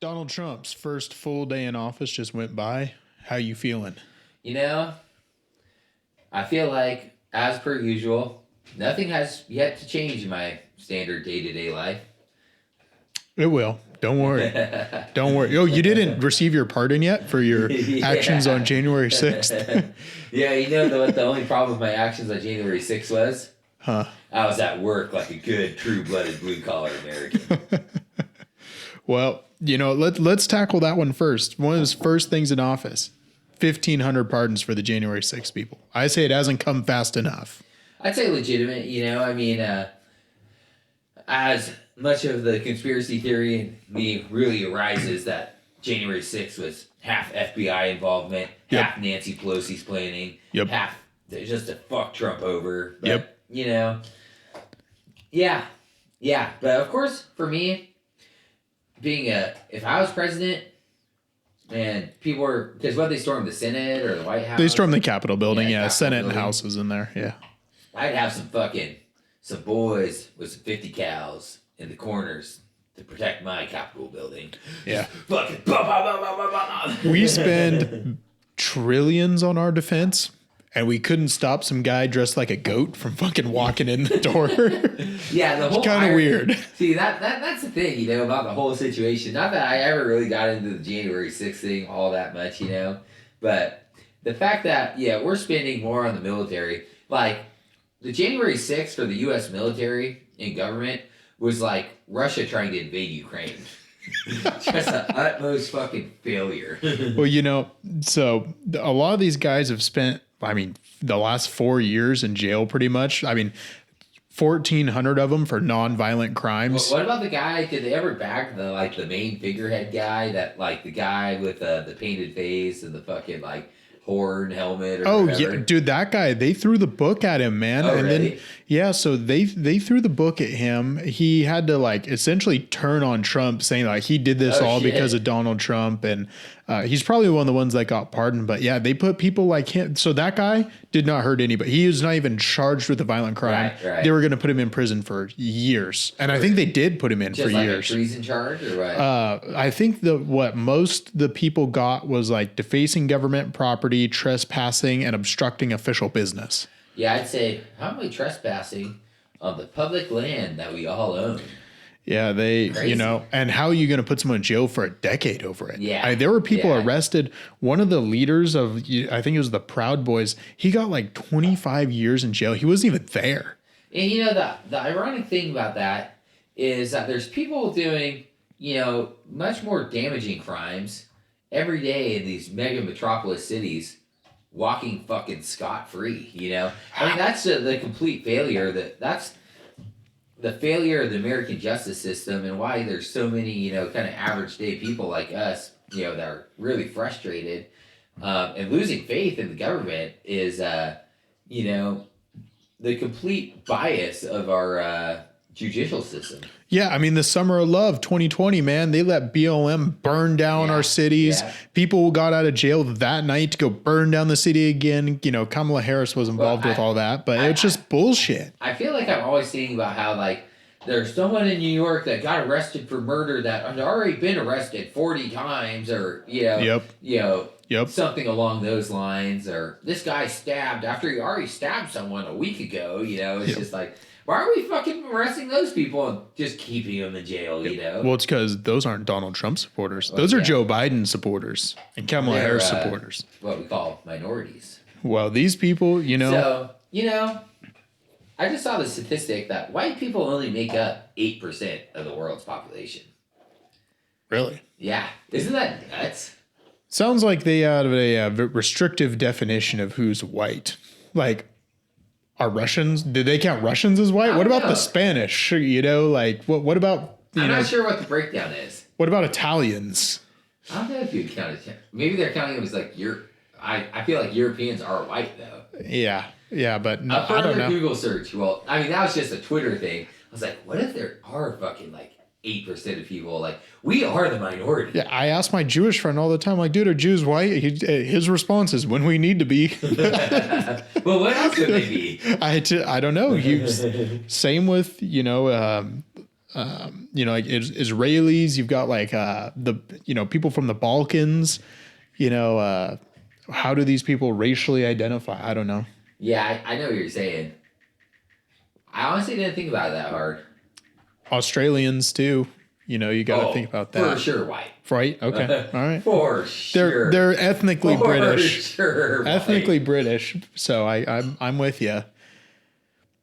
Donald Trump's first full day in office just went by. How you feeling? You know, I feel like, as per usual, nothing has yet to change in my standard day-to-day life. It will. Don't worry. Don't worry. Oh, you didn't receive your pardon yet for your actions on January 6th? Yeah, you know what the only problem with my actions on January 6th was? Huh? I was at work like a good, true-blooded, blue-collar American. Well, let's tackle that one first. One of his first things in office, 1,500 pardons for the January 6th people. I say it hasn't come fast enough. I'd say legitimate, as much of the conspiracy theory in me really arises that January 6th was half FBI involvement, half Nancy Pelosi's planning, half just to fuck Trump over. But, yeah. But of course, for me, if I was president and people were, because what, they stormed the Senate or the White House? They stormed the Capitol building, Capitol Senate building. and House was in there, I'd have some boys with some 50 cals in the corners to protect my Capitol building. Yeah. Fucking We spend trillions on our defense, and we couldn't stop some guy dressed like a goat from fucking walking in the door. Yeah, the whole kind of weird. See, that's the thing, about the whole situation. Not that I ever really got into the January 6th thing all that much, but the fact that, we're spending more on the military, like the January 6th for the U.S. military and government was like Russia trying to invade Ukraine. Just the utmost fucking failure. Well, so a lot of these guys have spent, the last 4 years in jail pretty much. 1,400 of them for non-violent crimes. What about the guy, did they ever bag the main figurehead guy, that the guy with the painted face and the fucking horn helmet or whatever? Yeah, dude, that guy, they threw the book at him, man. Oh, and really? Then so they threw the book at him. He had to essentially turn on Trump, saying he did this all shit. because of Donald Trump, and he's probably one of the ones that got pardoned. But yeah, they put people like him. So that guy did not hurt anybody. He was not even charged with a violent crime. Right. They were going to put him in prison for years, and I think they did put him in for years. Just a treason charge or what? I think most the people got was defacing government property, trespassing, and obstructing official business. Yeah, I'd say probably trespassing on the public land that we all own. Yeah, Crazy. and how are you going to put someone in jail for a decade over it? Yeah. There were people arrested. One of the leaders of, I think it was the Proud Boys, he got 25 years in jail. He wasn't even there. And the ironic thing about that is that there's people doing, much more damaging crimes every day in these mega metropolis cities, walking fucking scot-free, that's the complete failure. That's the failure of the American justice system, and why there's so many, kind of average day people like us, that are really frustrated and losing faith in the government is, the complete bias of our judicial system. Yeah, the Summer of Love 2020, man, they let BLM burn down our cities. Yeah. People got out of jail that night to go burn down the city again. Kamala Harris was involved with all that, but it's just bullshit. I feel like I'm always thinking about how, there's someone in New York that got arrested for murder that had already been arrested 40 times, or, something along those lines, or this guy stabbed after he already stabbed someone a week ago, it's just why are we fucking arresting those people and just keeping them in jail, Well, it's because those aren't Donald Trump supporters. Those are Joe Biden supporters and Kamala Harris supporters. What we call minorities. Well, these people, So, I just saw the statistic that white people only make up 8% of the world's population. Really? Yeah. Isn't that nuts? Sounds like they have a restrictive definition of who's white. Are Russians? Did they count Russians as white? What about the Spanish? What about? I'm not sure what the breakdown is. What about Italians? I don't know if you would count it. Maybe they're counting them as I feel like Europeans are white though. Yeah, but no, I don't know. Google search. Well, that was just a Twitter thing. I was like, what if there are fucking 8% of people, we are the minority. Yeah, I ask my Jewish friend all the time, dude, are Jews white? His response is, when we need to be. Well, what else could they be? I don't know. Same with, like Israelis, you've got like people from the Balkans, how do these people racially identify? I don't know. Yeah, I know what you're saying. I honestly didn't think about it that hard. Australians too. You got to think about that. For sure, white. Right? Okay. All right. For sure. They're ethnically British. Sure. Ethnically British. So I'm with you.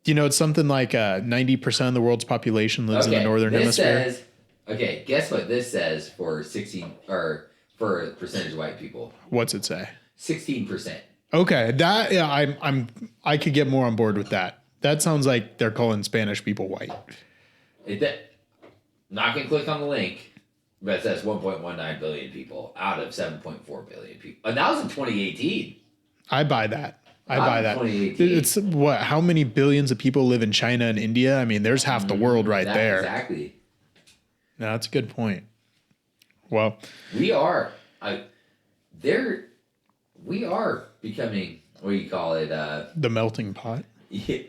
It's something like 90% of the world's population lives in the northern hemisphere. Guess what this says for 16 or for percentage of white people? What's it say? 16%. Okay, I could get more on board with that. That sounds like they're calling Spanish people white. Not gonna click on the link, but it says 1.19 billion people out of 7.4 billion people, and that was in 2018. I buy that. I buy that. 2018. It's what? How many billions of people live in China and India? I mean, there's half the world right there. Exactly. No, that's a good point. Well, we are becoming, what do you call it? The melting pot.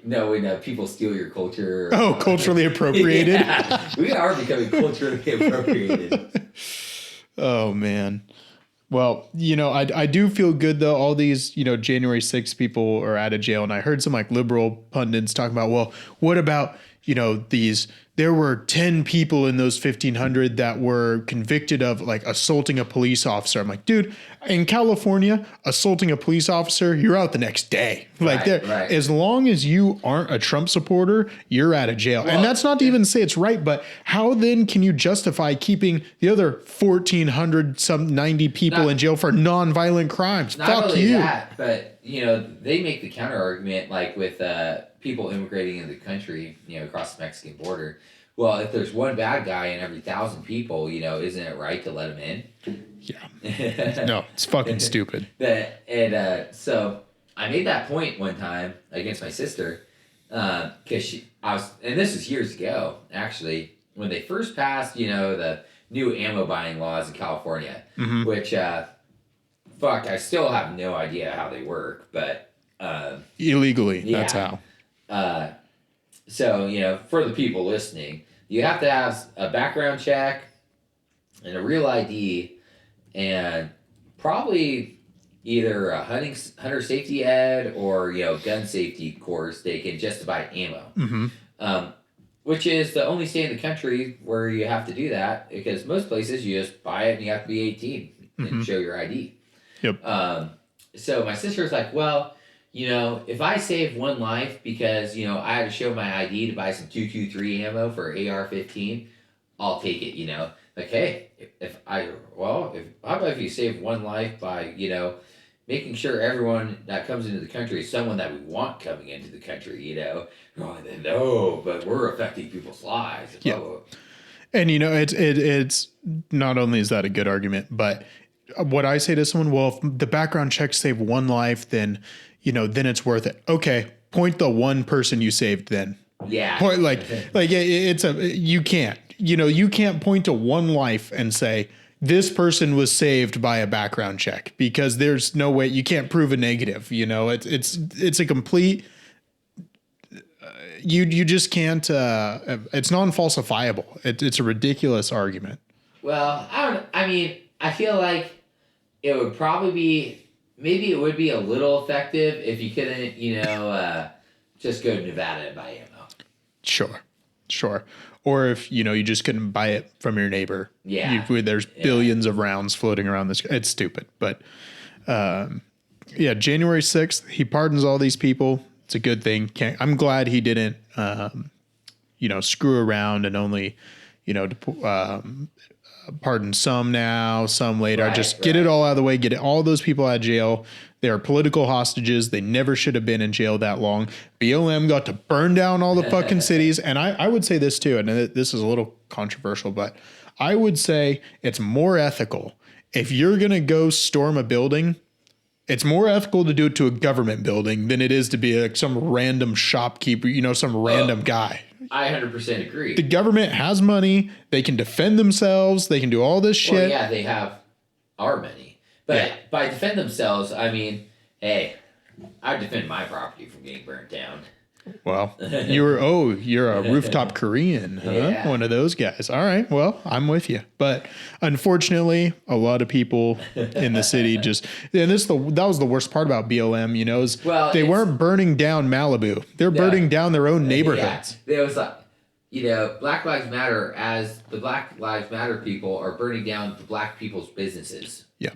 No, when people steal your culture. Oh, culturally appropriated. Yeah, we are becoming culturally appropriated. Oh man. Well, I do feel good though. All these, January 6th people are out of jail, and I heard some like liberal pundits talking about, well, what about there were 10 people in those 1,500 that were convicted of like assaulting a police officer. I'm like, dude, in California, assaulting a police officer, you're out the next day. Like, right. As long as you aren't a Trump supporter, you're out of jail. Well, and that's not to even say it's right, but how then can you justify keeping the other 1,490 people in jail for nonviolent crimes? Not Fuck only you. that, but they make the counter argument like with people immigrating into the country, across the Mexican border. Well, if there's one bad guy in every 1,000 people, isn't it right to let him in? Yeah. No, it's fucking stupid. So I made that point one time against my sister, because and this was years ago, actually, when they first passed, the new ammo buying laws in California, which, I still have no idea how they work, but illegally, yeah. That's how. So, for the people listening, you have to have a background check and a real ID and probably either a hunter safety ed or, gun safety course taken just to buy ammo. Which is the only state in the country where you have to do that, because most places you just buy it and you have to be 18 and show your ID. Yep. So my sister was like, well, if I save one life because, I had to show my ID to buy some 223 ammo for AR-15, I'll take it, Like, hey, how about if you save one life by, making sure everyone that comes into the country is someone that we want coming into the country, No, but we're affecting people's lives. Yeah. And, it's not only is that a good argument, but what I say to someone, well, if the background checks save one life, then it's worth it. Okay, point the one person you saved then. Yeah. Point you can't. You can't point to one life and say this person was saved by a background check, because there's no way you can't prove a negative. It's a complete. You just can't. It's non-falsifiable. It's a ridiculous argument. Well, I feel like it would probably be. Maybe it would be a little effective if you couldn't, just go to Nevada and buy ammo. Sure. Or if, you just couldn't buy it from your neighbor. Yeah. There's billions of rounds floating around this. It's stupid. But, January 6th, he pardons all these people. It's a good thing. I'm glad he didn't, screw around and only, pardon some now, some later. Get it all out of the way. Get all those people out of jail. They are political hostages. They never should have been in jail that long. BLM got to burn down all the fucking cities. And I would say this too, and this is a little controversial, but I would say it's more ethical. If you're going to go storm a building, it's more ethical to do it to a government building than it is to be like some random shopkeeper, some random guy. I 100% agree. The government has money. They can defend themselves. They can do all this shit. Well, yeah, they have our money. But by defend themselves, I mean, hey, I'd defend my property from getting burnt down. Well, you're a rooftop Korean, huh? Yeah. One of those guys. All right. Well, I'm with you. But unfortunately, a lot of people in the city just, and that was the worst part about BLM, is they weren't burning down Malibu. They're burning down their own neighborhoods. Yeah. It was like, Black Lives Matter, as the Black Lives Matter people are burning down the black people's businesses. Yeah.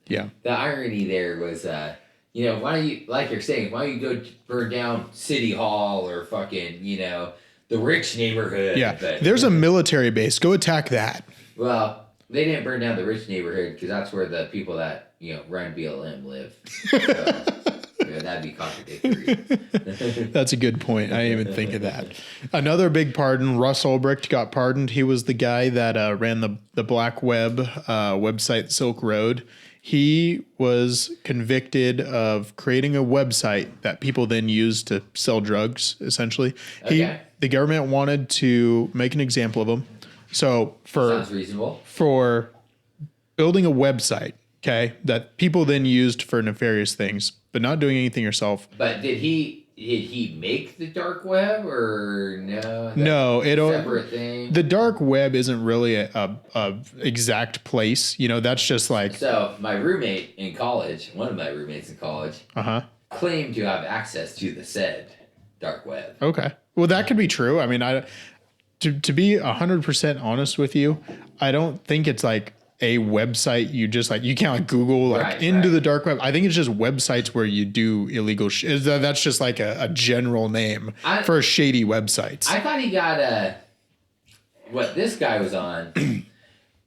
Yeah. The irony there was, why don't you, like you're saying, why don't you go burn down City Hall or fucking, the rich neighborhood? Yeah. But, there's a military base. Go attack that. Well, they didn't burn down the rich neighborhood because that's where the people that, run BLM live. So, that'd be contradictory. That's a good point. I didn't even think of that. Another big pardon, Russ Ulbricht got pardoned. He was the guy that ran the black web website Silk Road. He was convicted of creating a website that people then used to sell drugs, essentially. Okay. The government wanted to make an example of him. So Sounds reasonable. For building a website, okay, that people then used for nefarious things, but not doing anything yourself. But did he make the dark web or no? No, separate thing. The dark web isn't really a exact place. That's just like. So my roommate in college, one of my roommates in college, claimed to have access to the said dark web. Okay, well that could be true. I mean, to be 100% honest with you, I don't think it's like a website you just you can't Google into the dark web. I think it's just websites where you do illegal shit. That's just like a general name for shady websites. I thought he got what this guy was on.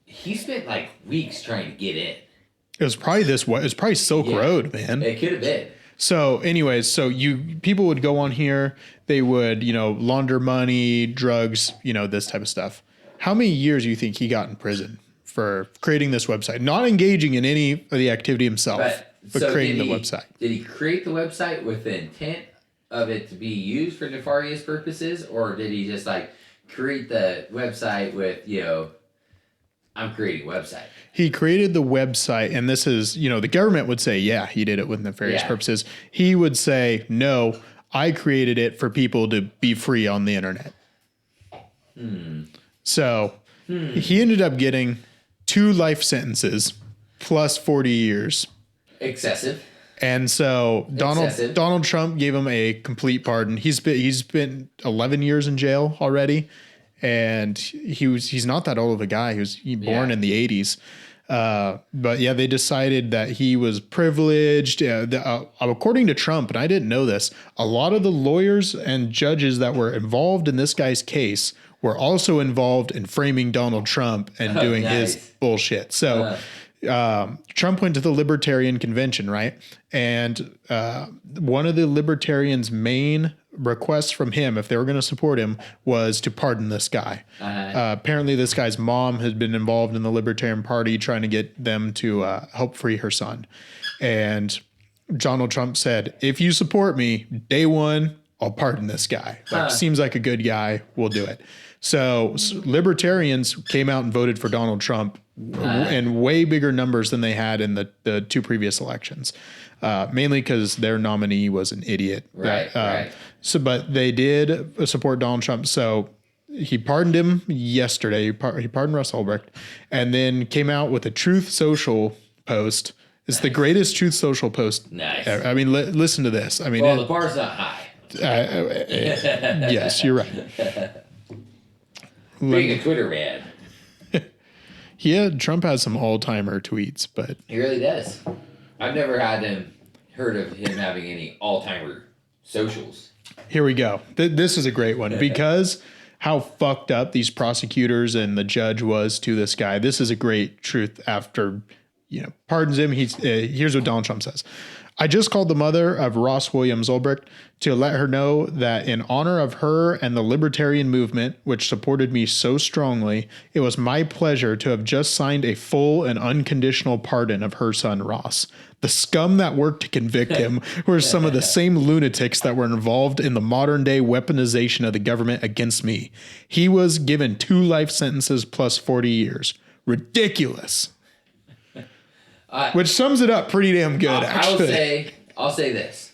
He spent weeks trying to get in. It was probably it was probably Silk Road, man. It could have been. So anyways, people would go on here, they would, launder money, drugs, this type of stuff. How many years do you think he got in prison for creating this website? Not engaging in any of the activity himself, but creating the website. Did he create the website with the intent of it to be used for nefarious purposes? Or did he just create the website with, I'm creating a website? He created the website, and this is, the government would say, yeah, he did it with nefarious purposes. He would say, no, I created it for people to be free on the internet. So he ended up getting 2 life sentences plus 40 years. Excessive. And so Donald Trump gave him a complete pardon. He's been 11 years in jail already. And he's not that old of a guy. He was born in the 80s. But yeah, they decided that he was privileged. According to Trump, and I didn't know this, a lot of the lawyers and judges that were involved in this guy's case were also involved in framing Donald Trump and doing his bullshit. So Trump went to the Libertarian Convention, right? And one of the Libertarians' main requests from him, if they were going to support him, was to pardon this guy. Apparently this guy's mom had been involved in the Libertarian Party trying to get them to help free her son. And Donald Trump said, if you support me, day one, I'll pardon this guy. Seems like a good guy. We'll do it. So libertarians came out and voted for Donald Trump in way bigger numbers than they had in the 2 previous elections. Mainly because their nominee was an idiot. Right. So, but they did support Donald Trump. So he pardoned him yesterday. He pardoned Russ Ulbricht, and then came out with a Truth Social post. It's the greatest Truth Social post. Nice. Ever. I mean, listen to this. I mean, the bar's not high. Yes, you're right. Being a Twitter man. Yeah, Trump has some all-timer tweets, but he really does. I've never heard of him having any all-timer socials. Here we go. This is a great one because how fucked up these prosecutors and the judge was to this guy. This is a great truth after, pardons him. Here's what Donald Trump says. I just called the mother of Ross Williams Ulbricht to let her know that in honor of her and the libertarian movement, which supported me so strongly, it was my pleasure to have just signed a full and unconditional pardon of her son, Ross. The scum that worked to convict him were some of the same lunatics that were involved in the modern day weaponization of the government against me. He was given 2 life sentences plus 40 years. Ridiculous. Which sums it up pretty damn good, actually. I'll say this.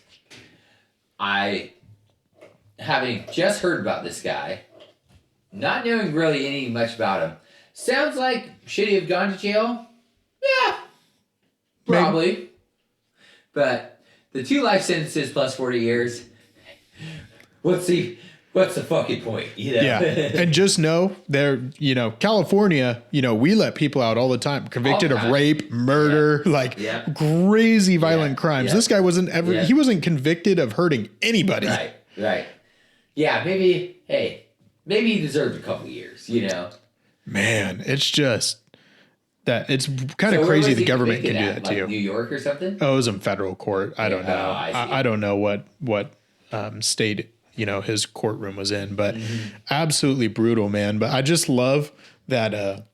having just heard about this guy, not knowing really any much about him, sounds like should he have gone to jail? Yeah, probably. Maybe. But the 2 life sentences plus 40 years. What's the fucking point? You know? Yeah. And just know California, we let people out all the time convicted of rape, murder, crazy violent crimes. This guy wasn't he wasn't convicted of hurting anybody. Right. Yeah. Maybe he deserved a couple years, Man, it's just that it's kind of crazy the government can do that to you. New York or something? Oh, it was in federal court. I don't know. I don't know what state his courtroom was in, but absolutely brutal, man. But I just love that.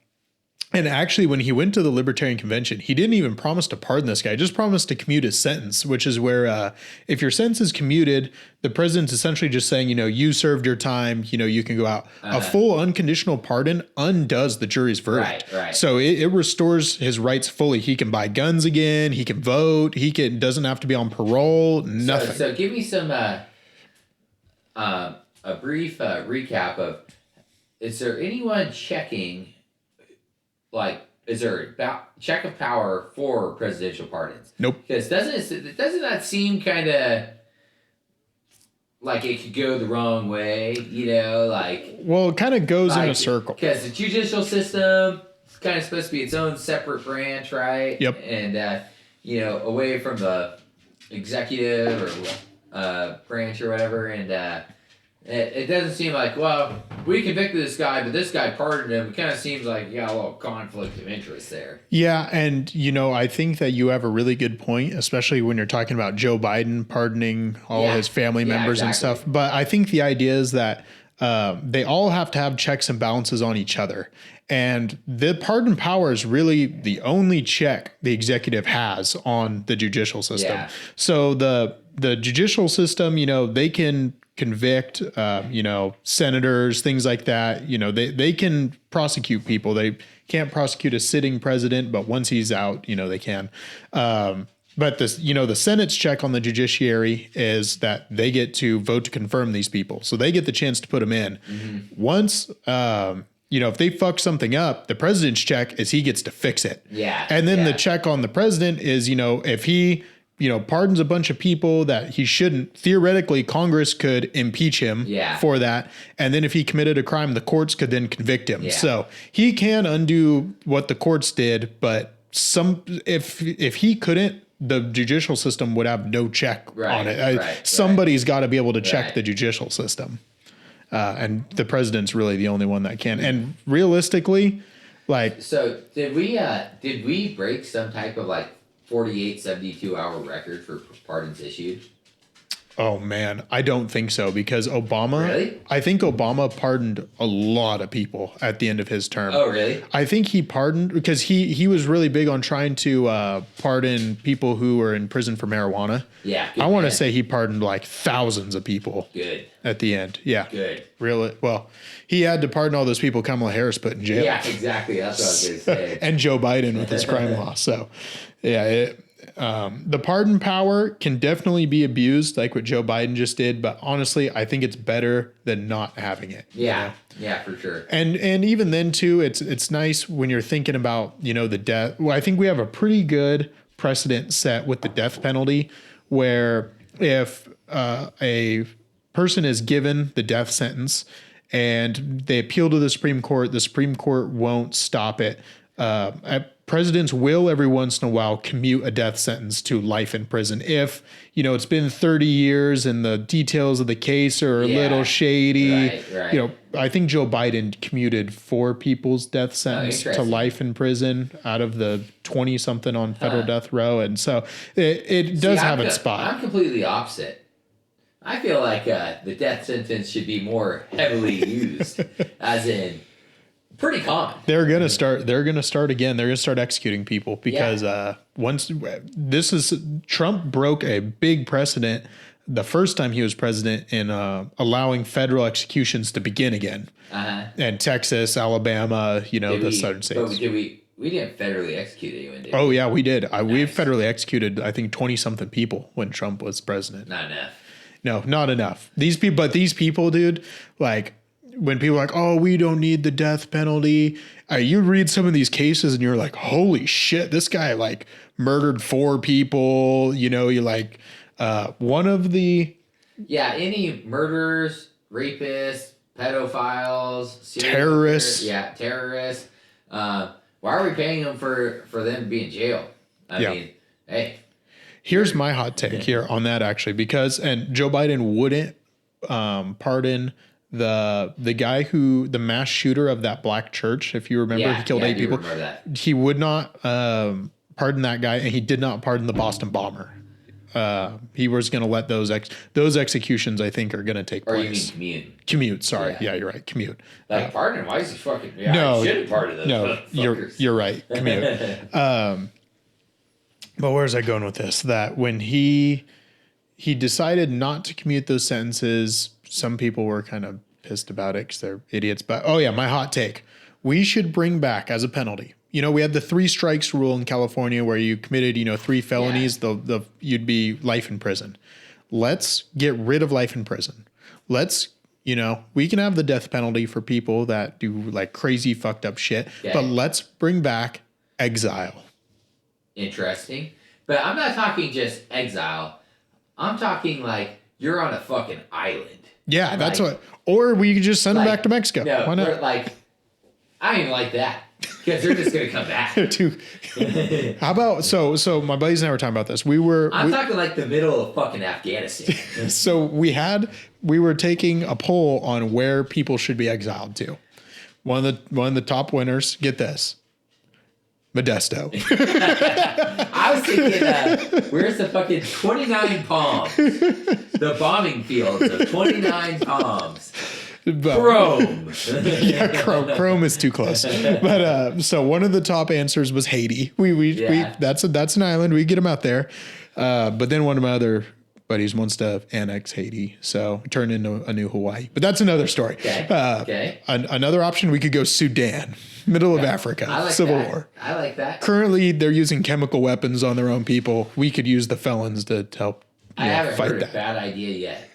And actually, when he went to the Libertarian Convention, he didn't even promise to pardon this guy. He just promised to commute his sentence, which is where if your sentence is commuted, the president's essentially just saying, you served your time, you can go out. A full unconditional pardon undoes the jury's verdict. Right. So it restores his rights fully. He can buy guns again. He can vote. Doesn't have to be on parole. Nothing. So give me some a brief recap of: is there anyone checking? Is there a check of power for presidential pardons? Nope. Because doesn't that seem kind of like it could go the wrong way? Well, it kind of goes in a circle. Because the judicial system is kind of supposed to be its own separate branch, right? Yep. And away from the executive or branch or whatever, and it doesn't seem like, well, we convicted this guy, but this guy pardoned him. It kind of seems like you got a little conflict of interest there. Yeah, and I think that you have a really good point, especially when you're talking about Joe Biden pardoning all his family members and stuff. But I think the idea is that they all have to have checks and balances on each other. And the pardon power is really the only check the executive has on the judicial system. Yeah. So the judicial system, they can convict, senators, things like that. They can prosecute people. They can't prosecute a sitting president, but once he's out, they can. But this, the Senate's check on the judiciary is that they get to vote to confirm these people. So they get the chance to put them in. Once, if they fuck something up, the president's check is he gets to fix it. Yeah. And then the check on the president is, if he pardons a bunch of people that he shouldn't, theoretically, Congress could impeach him for that. And then if he committed a crime, the courts could then convict him. Yeah. So he can undo what the courts did, but if he couldn't, the judicial system would have no check on it. Somebody's got to be able to check the judicial system. And the president's really the only one that can. And realistically, so did we break some type of 48, 72-hour record for pardons issued? Oh, man, I don't think so, because Obama, really? I think Obama pardoned a lot of people at the end of his term. Oh, really? I think he pardoned because he was really big on trying to pardon people who were in prison for marijuana. Yeah. I want to say he pardoned thousands of people. Good. At the end. Yeah. Good. Really? Well, he had to pardon all those people Kamala Harris put in jail. Yeah, exactly. That's what I was going to say. And Joe Biden with his crime law. So, yeah, the pardon power can definitely be abused like what Joe Biden just did. But honestly, I think it's better than not having it. Yeah. Yeah, for sure. And even then, too, it's nice when you're thinking about, the death. Well, I think we have a pretty good precedent set with the death penalty where if a person is given the death sentence and they appeal to the Supreme Court won't stop it. Presidents will every once in a while commute a death sentence to life in prison if it's been 30 years and the details of the case are a little shady. Right. I think Joe Biden commuted 4 people's death sentence to life in prison out of the 20 something on federal death row, and so it does have its spot. I'm completely opposite. I feel like the death sentence should be more heavily used, as in pretty common. They're gonna start again. They're gonna start executing people because Trump broke a big precedent the first time he was president in allowing federal executions to begin again. And Texas, Alabama, the southern states. We didn't federally execute anyone, did we? Oh yeah, we did. We've federally executed I think 20 something people when Trump was president. Not enough. no, not enough. These people, dude, like when people are like, oh, we don't need the death penalty. You read some of these cases and you're like, holy shit, this guy like murdered 4 people. You know, you're like, one of the any murderers, rapists, pedophiles, terrorists. Terrorists. Why are we paying them for them to be in jail? I mean, hey. Here's my hot take here on that actually, because Joe Biden wouldn't pardon the guy the mass shooter of that black church. If you remember, he killed 8 people. He would not pardon that guy, and he did not pardon the Boston bomber. He was going to let those executions, I think, are going to take place. Or you mean commute? Commute. Sorry. Yeah, you're right. Commute. Like pardon? Why is he fucking? Yeah, no, I shouldn't pardon those. No, you're right. Commute. But where's I going with this? That when he decided not to commute those sentences, some people were kind of pissed about it because they're idiots. But my hot take: we should bring back as a penalty. You know, we had the 3 strikes rule in California where you committed, 3 felonies, you'd be life in prison. Let's get rid of life in prison. Let's, we can have the death penalty for people that do like crazy fucked up shit, but let's bring back exile. Interesting. But I'm not talking just exile. I'm talking like you're on a fucking island. Yeah, that's or we could just send them back to Mexico. No, why not? I don't even like that. Because they're just going to come back. How about, so my buddies and I were talking about this. I'm talking like the middle of fucking Afghanistan. So we were taking a poll on where people should be exiled to. One of the top winners, get this, Modesto. I was thinking, where's the fucking 29 Palms? The bombing fields of 29 Palms. Chrome. Chrome is too close. But so one of the top answers was Haiti. That's an island. We get them out there. But then one of my other buddies wants to annex Haiti, so it turned into a new Hawaii. But that's another story. Okay. Another option, we could go Sudan, middle of Africa, civil war. I like that. Currently, they're using chemical weapons on their own people. We could use the felons to help. I haven't heard a bad idea yet.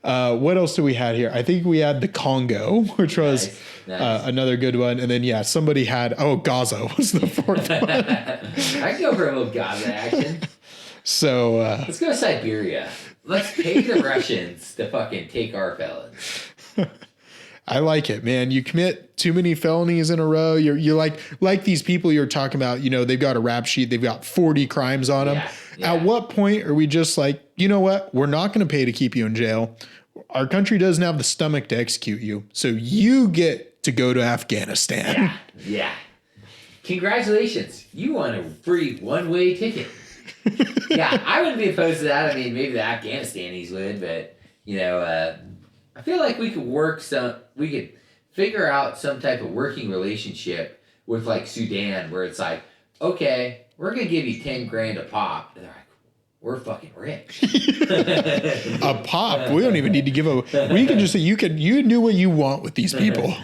What else do we have here? I think we had the Congo, which was another good one. And then, somebody had, Gaza was the 4th one. I can go for a little Gaza action. So let's go to Siberia. Let's pay the Russians to fucking take our felons. I like it, man. You commit too many felonies in a row. You're like these people you're talking about, they've got a rap sheet. They've got 40 crimes on them. Yeah. At what point are we just like, you know what? We're not going to pay to keep you in jail. Our country doesn't have the stomach to execute you. So you get to go to Afghanistan. Yeah. Congratulations. You won a free one-way ticket. Yeah, I wouldn't be opposed to that. I mean, maybe the Afghanistanis would, but, I feel like we could figure out some type of working relationship with like Sudan where it's like, okay, we're going to give you 10 grand a pop. And they're like, we're fucking rich. A pop? We don't even need to give we can just say you do what you want with these people.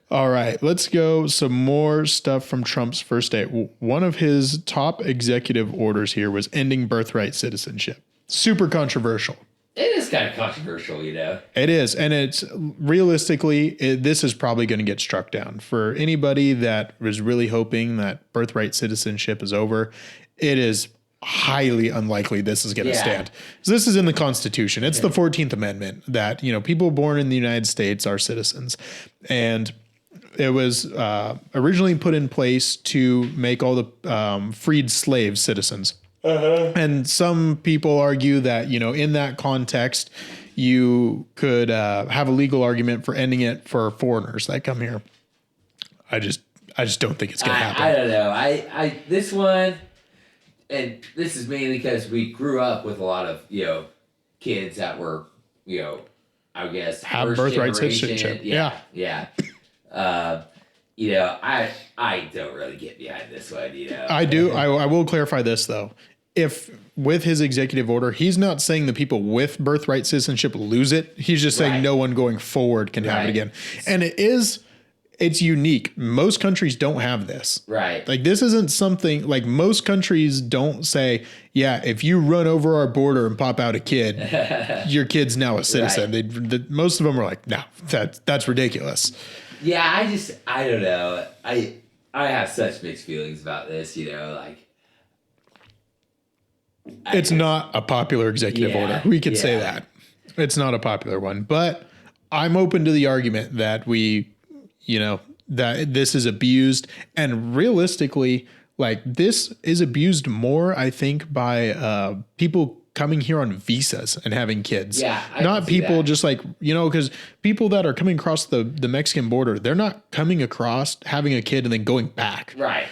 All right, let's go. Some more stuff from Trump's first day. One of his top executive orders here was ending birthright citizenship. Super controversial. It is kind of controversial, It is. And it's realistically, this is probably going to get struck down. For anybody that was really hoping that birthright citizenship is over, it is highly unlikely this is going to stand. So this is in the Constitution. It's the 14th Amendment that, people born in the United States are citizens. And it was originally put in place to make all the freed slaves citizens. And some people argue that, in that context, you could have a legal argument for ending it for foreigners that come here. I just don't think it's going to happen. I don't know. I this one, and this is mainly because we grew up with a lot of, kids that were, I guess, have birthright citizenship. Yeah. I don't really get behind this one, I do. I will clarify this, though. If with his executive order, he's not saying the people with birthright citizenship lose it. He's just saying no one going forward can have it again. And it is it's unique. Most countries don't have this. Right. Like this isn't something like most countries don't say, yeah, if you run over our border and pop out a kid, your kid's now a citizen. Right. Most of them are like, no, that's ridiculous. Yeah, I don't know. I have such mixed feelings about this, you know, like It's not a popular executive order. We could say that. It's not a popular one, but I'm open to the argument that that this is abused, and realistically, like this is abused more, I think, by people coming here on visas and having kids. Yeah, not people just like, because people that are coming across the Mexican border, they're not coming across, having a kid and then going back. Right.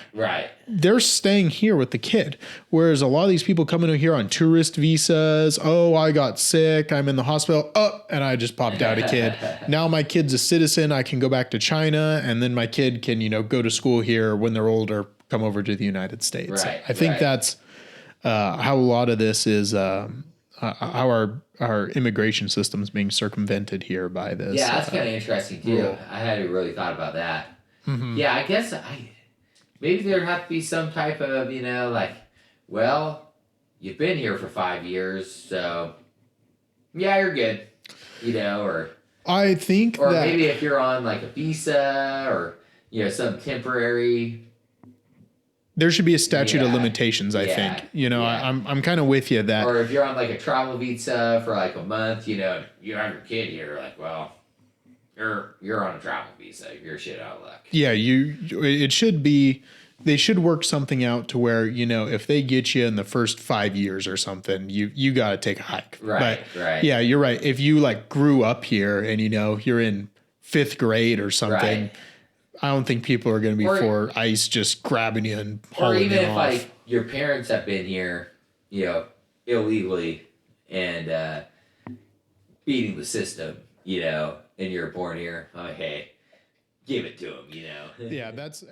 They're staying here with the kid. Whereas a lot of these people coming in here on tourist visas. Oh, I got sick. I'm in the hospital. Oh, and I just popped out a kid. Now my kid's a citizen. I can go back to China, and then my kid can, go to school here when they're older, come over to the United States. Right, I think that's how a lot of this is, how our immigration system is being circumvented here by this. Yeah, that's kind of interesting too. Rule. I hadn't really thought about that. Mm-hmm. Yeah, I guess maybe there'd have to be some type of, well, you've been here for 5 years, so yeah, you're good, or I think, or maybe if you're on like a visa or some temporary. There should be a statute of limitations, I think. I'm kind of with you that. Or if you're on like a travel visa for like a month, you have your kid here, like, well, you're on a travel visa. You're shit out of luck. Yeah, it should be. They should work something out to where, if they get you in the first 5 years or something, you got to take a hike. Right. Yeah, you're right. If you like grew up here and you're in 5th grade or something. Right. I don't think people are going to be for ICE just grabbing you and hauling you off. Or even if like your parents have been here, illegally and beating the system, and you're born here. Oh, hey, give it to them, Yeah, that's.